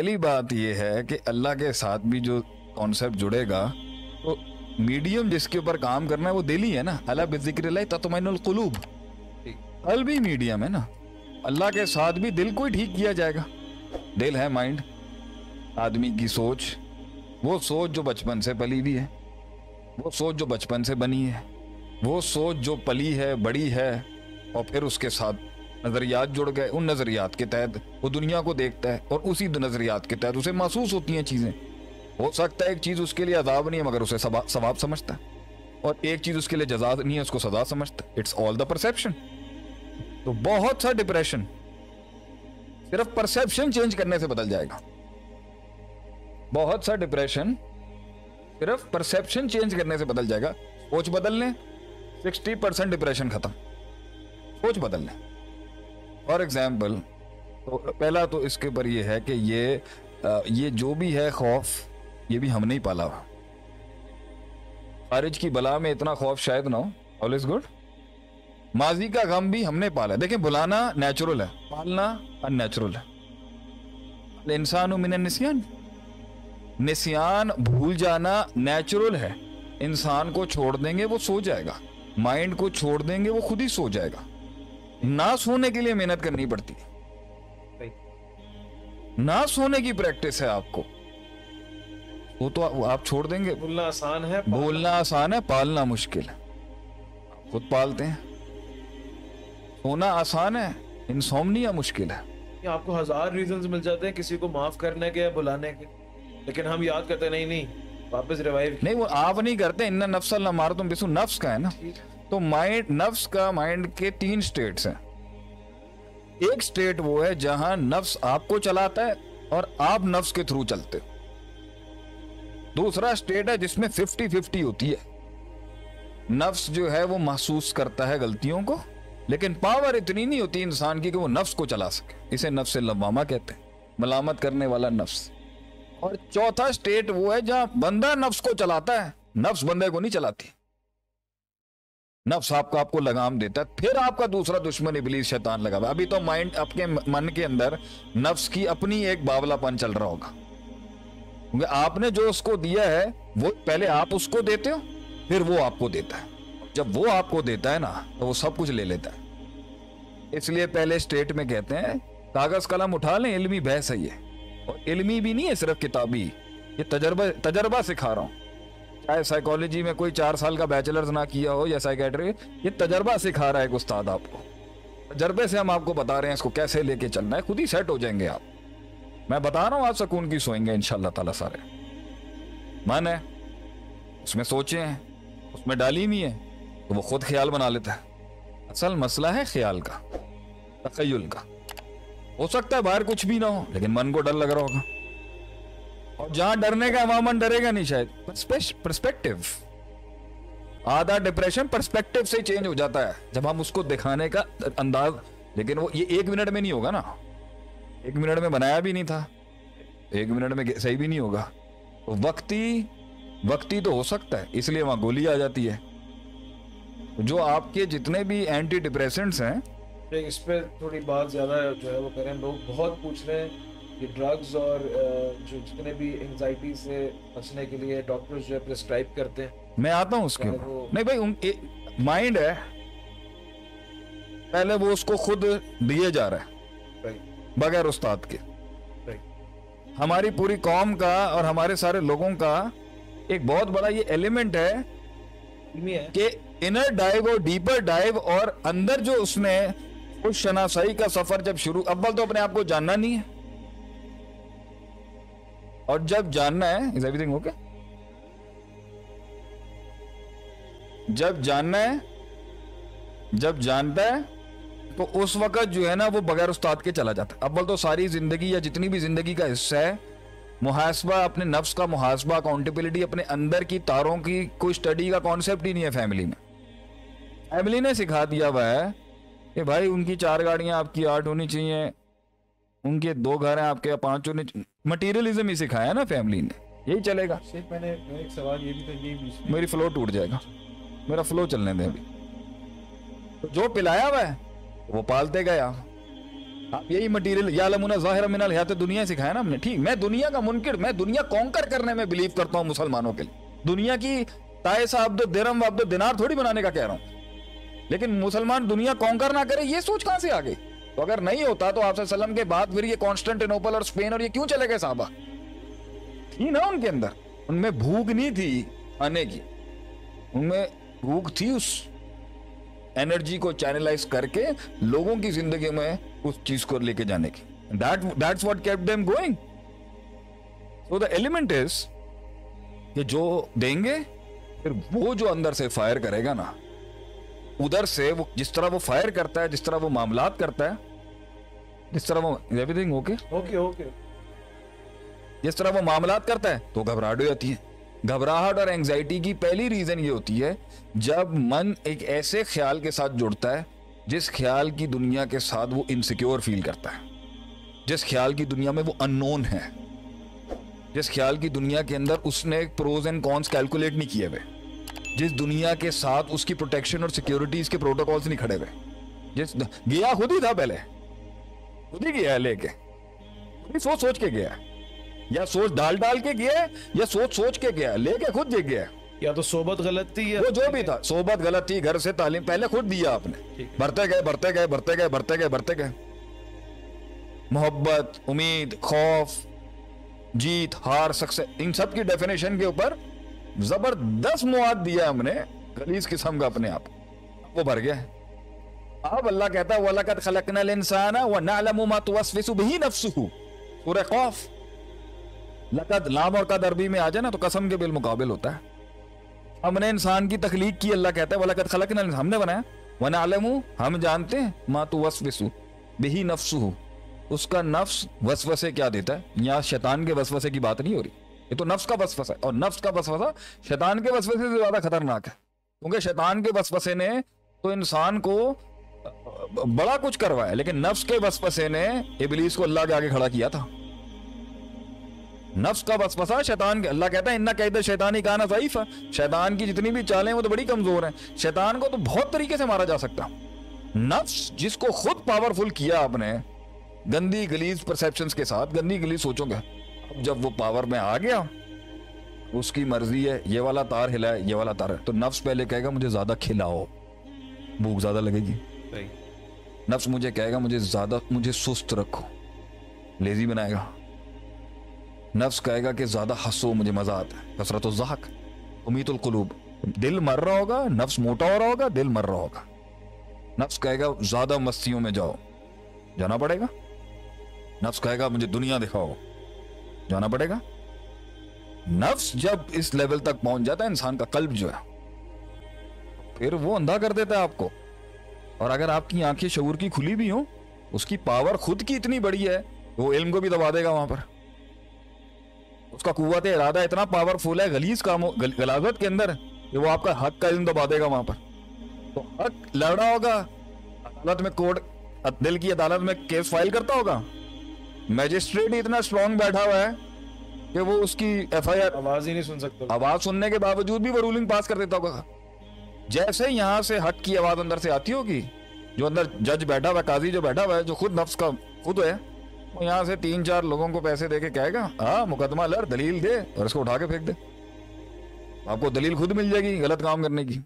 पहली बात यह है कि अल्लाह के साथ भी जो कॉन्सेप्ट जुड़ेगा, तो मीडियम जिसके ऊपर काम करना है वो दिल ही है ना। अला बिज़िक्रिल्लाह तत्मइनुल कुलूब, कल भी मीडियम है ना। अल्लाह के साथ भी दिल को ही ठीक किया जाएगा। दिल है माइंड, आदमी की सोच, वो सोच जो बचपन से पली हुई है, वो सोच जो बचपन से बनी है, वो सोच जो पली है, बड़ी है, और फिर उसके साथ नजरियात जुड़ गए। उन नजरियात के तहत वो दुनिया को देखता है और उसी नजरियात के तहत उसे महसूस होती हैं चीजें। हो सकता है एक चीज उसके लिए अजाब नहीं है मगर उसे सवाब समझता है, और एक चीज उसके लिए जजा नहीं है उसको सजा समझता है। It's all the perception. तो बहुत सा डिप्रेशन सिर्फ परसेप्शन चेंज करने से बदल जाएगा। बहुत सा डिप्रेशन सिर्फ परसेप्शन चेंज करने से बदल जाएगा। सोच बदल लें, 60% डिप्रेशन खत्म। सोच बदल लें। फॉर एग्जाम्पल, तो पहला तो इसके ऊपर ये है कि ये जो भी है खौफ, ये भी हमने ही पाला। खारिज की बला में इतना खौफ शायद ना हो। All is good. माजी का गम भी हमने पाला। देखें, बुलाना नेचुरल है, पालना अननेचुरल है। इंसान मिन निस्यान, निस्यान भूल जाना नेचुरल है। इंसान को छोड़ देंगे वो सो जाएगा, माइंड को छोड़ देंगे वो खुद ही सो जाएगा। ना सोने के लिए मेहनत करनी पड़ती है, ना सोने की प्रैक्टिस है आपको, वो तो आप छोड़ देंगे। बोलना आसान है, बोलना आसान है, पालना मुश्किल है। खुद पालते हैं। सोना आसान है, इंसोम्निया मुश्किल है। आपको 1000 रीजंस मिल जाते हैं किसी को माफ करने के या बुलाने के, लेकिन हम याद करते नहीं, वापस रिवाइव नहीं। वो आप नहीं करते। इन्ना नफ्सल ना मार तुम बिसु, नफ्स का है ना। तो माइंड, नफ्स का, माइंड के 3 स्टेट्स हैं। एक स्टेट वो है जहां नफ्स आपको चलाता है और आप नफ्स के थ्रू चलते हो। दूसरा स्टेट है जिसमें 50-50 होती है। नफ्स जो है वो महसूस करता है गलतियों को, लेकिन पावर इतनी नहीं होती इंसान की कि वो नफ्स को चला सके। इसे नफ्स लवामा कहते हैं, मलामत करने वाला नफ्स। और चौथा स्टेट वो है जहां बंदा नफ्स को चलाता है, नफ्स बंदे को नहीं चलाती। नफ्स आपको लगाम देता है। फिर आपका दूसरा दुश्मन इब्लीस शैतान लगा हुआ। अभी तो माइंड, आपके मन के अंदर नफ्स की अपनी एक बावलापन चल रहा होगा, क्योंकि आपने जो उसको दिया है वो पहले आप उसको देते हो, फिर वो आपको देता है। जब वो आपको देता है ना तो वो सब कुछ ले लेता है। इसलिए पहले स्टेट में कहते हैं कागज कलम उठा लें, इल्मी बहस है ये। और इल्मी भी नहीं है सिर्फ किताबी, ये तजर्बा सिखा रहा हूं। चाहे साइकोलॉजी में कोई 4 साल का बैचलर्स ना किया हो या साइकेट्री, ये तजर्बा सिखा रहा है एक उस्ताद आपको। तजर्बे से हम आपको बता रहे हैं इसको कैसे लेके चलना है। खुद ही सेट हो जाएंगे आप। मैं बता रहा हूं, आप सुकून की सोएंगे इंशाल्लाह ताला। सारे मन है उसमें, सोचे हैं उसमें, डाली हुई है, तो वो खुद ख्याल बना लेता है। असल मसला है ख्याल का, तखय्युल का। हो सकता है बाहर कुछ भी ना हो, लेकिन मन को डर लग रहा होगा। और जहां डरने का हमारा मन डरेगा नहीं शायद। पर्सपेक्टिव, आधा डिप्रेशन पर्सपेक्टिव से चेंज हो जाता है जब हम उसको दिखाने का अंदाज। लेकिन वो ये 1 मिनट में नहीं होगा ना। 1 मिनट में बनाया भी नहीं था, 1 मिनट में सही भी नहीं होगा। तो वक्ती तो हो सकता है, इसलिए वहां गोली आ जाती है। जो आपके जितने भी एंटी डिप्रेसेंट्स हैं, इस पे थोड़ी बात ज्यादा जो है वो करें। लोग बहुत पूछ रहे हैं ये ड्रग्स और जो जितने भी एंजाइटी से बचने के लिए डॉक्टर्स जो है प्रिस्क्राइब करते हैं। मैं आता हूं उसके नहीं भाई, माइंड है पहले, वो उसको खुद दिए जा रहा है बगैर उस्ताद के। हमारी पूरी कौम का और हमारे सारे लोगों का एक बहुत बड़ा ये एलिमेंट है कि इनर डाइव और डीपर डाइव, और अंदर जो उसने उस शनासाई का सफर जब शुरू, अव्वल तो अपने आप को जानना नहीं है, और जब जानना है, इज एवरीथिंग ओके? जब जानना है, जब जानता है, तो उस वक्त जो है ना वो बगैर उस्ताद के चला जाता है। अव्वल तो सारी जिंदगी या जितनी भी जिंदगी का हिस्सा है, मुहासबा, अपने नफ्स का मुहासबा, अकाउंटेबिलिटी, अपने अंदर की तारों की कोई स्टडी का कॉन्सेप्ट ही नहीं है फैमिली में। फैमिली ने सिखा दिया हुआ है कि भाई उनकी 4 गाड़ियां, आपकी 8 होनी चाहिए, उनके 2 घर हैं, आपके 5 होने। मटीरियलिज्म ही सिखाया ना फैमिली ने, यही चलेगा। मैंने एक सवाल ये भी था, ये मेरी फ्लो टूट जाएगा, मेरा फ्लो चलने दें अभी। तो जो पिलाया हुआ है वो पालते गया, आप यही मटीरियल यालमुना ज़ाहिर मिनल हयात दुनिया सिखाया ना हमने, ठीक। मैं दुनिया का मुनकिर, मैं दुनिया कॉन्कर करने में बिलीव करता हूं मुसलमानों के लिए। दुनिया की तायसा अब्दो दिरहम अब्दो दिनार थोड़ी बनाने का कह रहा हूं, लेकिन मुसलमान दुनिया कॉन्कर ना करे, ये सोच कहां से आ गई? तो अगर नहीं होता तो आप सल्लम के बाद फिर ये कॉन्स्टेंटिनोपल और स्पेन और ये क्यों चले गए? साहबा थी ना उनके अंदर, उनमें भूख नहीं थी आने की, उनमें भूख थी उस एनर्जी को चैनलाइज करके लोगों की जिंदगी में उस चीज को लेके जाने की। That's what kept them going. So the element is कि जो देंगे, फिर वो जो अंदर से फायर करेगा ना, उधर से वो जिस तरह वो फायर करता है, जिस तरह वो मामलात करता है, जिस तरह वो एवरीथिंग ओके ओके ओके जिस तरह वो मामलात करता है तो घबराहट हो जाती है। घबराहट और एंजाइटी की पहली रीजन ये होती है जब मन एक ऐसे ख्याल के साथ जुड़ता है जिस ख्याल की दुनिया के साथ वो इनसिक्योर फील करता है, जिस ख्याल की दुनिया में वो अननोन है, जिस ख्याल की दुनिया के अंदर उसने प्रोज एंड कॉन्स कैलकुलेट नहीं किए हुए, जिस दुनिया के साथ उसकी प्रोटेक्शन और सिक्योरिटीज के प्रोटोकॉल्स नहीं खड़े हुए, जिस गया खुद ही था, पहले खुद ही गया लेके, खुद ही सोच सोच के गया, या सोच डाल डाल के गया, या सोच सोच के गया, लेके खुद जे गया। या तो सोबत गलत थी, या वो जो भी था, सोबत गलत थी, घर से तालीम पहले खुद दिया आपने, बढ़ते गए बढ़ते गए बढ़ते गए बढ़ते गए बढ़ते गए। मोहब्बत, उम्मीद, खौफ, जीत, हार, सक्सेस, इन सब की डेफिनेशन के ऊपर जबरदस्त मुआद दिया हमने, गलीज किस्म का अपने आप, वो भर गया है। अब अल्लाह कहता है वलकद खलकनल इंसाना व नअलमु मा तुवस्विसु बिही नफ्सुहु, सूरह खौफ। लकद लाम और कद अरबी में आ जाए ना तो कसम के बिलमुकाबिल होता है। हमने इंसान की तखलीक की, अल्लाह कहता है वलकद खलकनल, हमने बनाया, व नअलमु, हम जानते हैं, मा तुवस्विसु बिही नफ्सुहु, उसका नफ्स वसवसे क्या देता है। यहाँ शैतान के वसवसे की बात नहीं हो रही, ये तो नफ्स का वसवसा है, और नफ्स का वसवसा शैतान के वसवसे से ज्यादा खतरनाक है, क्योंकि शैतान के वसवसे ने तो इंसान को बड़ा कुछ करवाया, लेकिन नफ्स के वसवसे ने इबलीस को अल्लाह के आगे खड़ा किया था। नफ्स का वसवसा शैतान के, अल्लाह कहता है इन्ना कैद शैतानी काना ज़ईफ़ा, शैतान की जितनी भी चालें वो तो बड़ी कमजोर हैं। शैतान को तो बहुत तरीके से मारा जा सकता। नफ्स जिसको खुद पावरफुल किया आपने गंदी गलीज परसेप्शंस के साथ, गंदी गलीज सोचोगे, अब जब वो पावर में आ गया, उसकी मर्जी है, ये वाला तार हिला है, ये वाला तार है, तो नफ्स पहले कहेगा मुझे ज्यादा खिलाओ, भूख ज्यादा लगेगी। नफ्स मुझे कहेगा मुझे सुस्त रखो, लेजी बनाएगा। नफ्स कहेगा कि ज्यादा हंसो, मुझे मजा आता है, कसरत ज़हक, उमीतुल कुलूब, दिल मर रहा होगा, नफ्स मोटा हो रहा होगा, दिल मर रहा होगा। नफ्स कहेगा ज्यादा मस्तियों में जाओ, जाना पड़ेगा। नफ्स कहेगा मुझे दुनिया दिखाओ, जाना पड़ेगा। नफ्स जब इस लेवल तक पहुंच जाता है इंसान का कल्ब जो है, फिर वो अंधा कर देता है आपको। और अगर आपकी आंखें शऊर की खुली भी हो, उसकी पावर खुद की इतनी बड़ी है, वो इल्म को भी दबा देगा वहां पर। उसका कुव्वत इरादा इतना पावरफुल है गलीज कामों गलाजत के अंदर कि वो आपका हक का इल्म दबा देगा वहां पर। तो हक लड़ रहा होगा अदालत में, कोर्ट दिल की अदालत में केस फाइल करता होगा, मैजिस्ट्रेट इतना स्ट्रांग बैठा हुआ है कि वो उसकी एफआईआर, आवाज ही नहीं सुन सकता, आवाज सुनने के बावजूद भी वो रूलिंग पास कर देता होगा। जैसे यहां से हक की आवाज अंदर से आती होगी, जो अंदर जज बैठा हुआ है, काजी जो बैठा हुआ है, जो खुद नफ्स का खुद है, वो यहाँ से 3-4 लोगों को पैसे देके कहेगा हाँ मुकदमा लड़, दलील दे, और इसको उठा के फेंक दे। आपको दलील खुद मिल जाएगी गलत काम करने की।